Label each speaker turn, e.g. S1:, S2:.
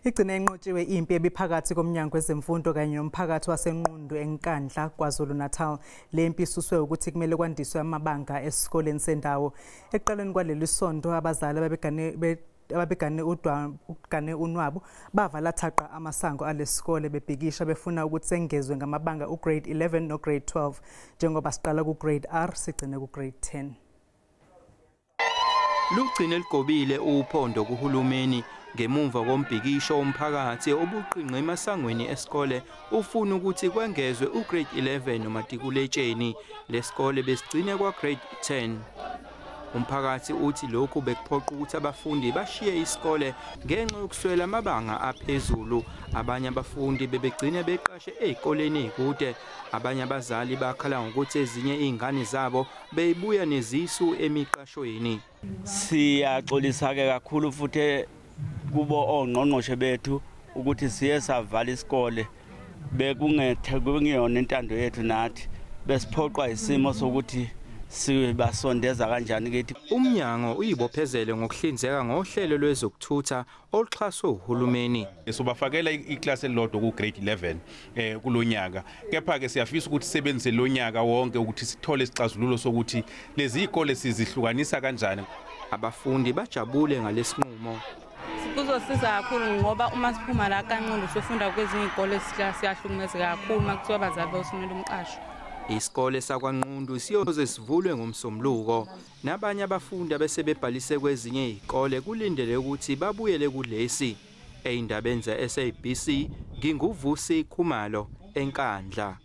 S1: Igcine enqotshiwe impi ebiphakathi komnyango wezemfundo kanye nomphakathi waseNqundu eNkandla KwaZulu-Natal. Le mpi isuswe ukuthi kumele kwandiswe amabanga esikoleni sendawo. Ekuqaleni kwaleli sonto abazali ababegane unwabo bavala thaqa amasango alesikole bebhikisha befuna ukuthi sengezwe ngamabanga ugrade 11 no grade 12 njengoba siqala ku grade R sigcine ku grade 10.
S2: Lugcine ligobile uphondo kuhulumeni ngemuva kombhikisho womphakathi obuqinqa emasangweni esikole ufuna ukuthi kwengezwe ugrade 11 nomatikuletsheni lesikole besigcine kwa grade 10. Umphakathi uthi lokhu bekuphoqa ukuthi abafundi bashiye isikole ngenxa yokuswela amabanga aphezulu. Abanye abafundi bebegcine beqashe ezikoleni ezikude. Abanye abazali bakhala ngokuthi ezinye izingane zabo beyibuya nezisu emiqashweni.
S3: Siyaxolisa ke kakhulu futhi kubo ongqongqoshe bethu ukuthi siye savala isikole bekungeyona intando yethu nathi besiphoqwa isimo sokuthi sibasondeza kanjani kithi.
S2: Umnyango uyibophezele ngokuhlinzeka ngohlelo lwezokuthutha oluxhaswe uhulumeni.
S4: Sobafakela iklasi elilodwa ku grade 11 kulonyaka. Kepha ke siyafisa ukuthi sisebenzise lonyaka wonke ukuthi sithole isixazululo sokuthi lezi izikole sizihlukanisa kanjani.
S2: Abafundi bajabule ngalesinqumo.
S5: Kuzosiza kakhulu ngoba uma siphuma la kaNqundu sifunda kwezinye izikole siyahlukumezeka kakhulu makuthiwa abazali bawusimela umqasho.
S2: Isikole sakwaNqundu siyoze sivulwe ngomsombuluko. Nabanye abafundi abesebebhalise kwezinye izikole kulindele ukuthi babuyele kulesi. Eindabeni ze-SABC nginguvusi Khumalo eNkandla.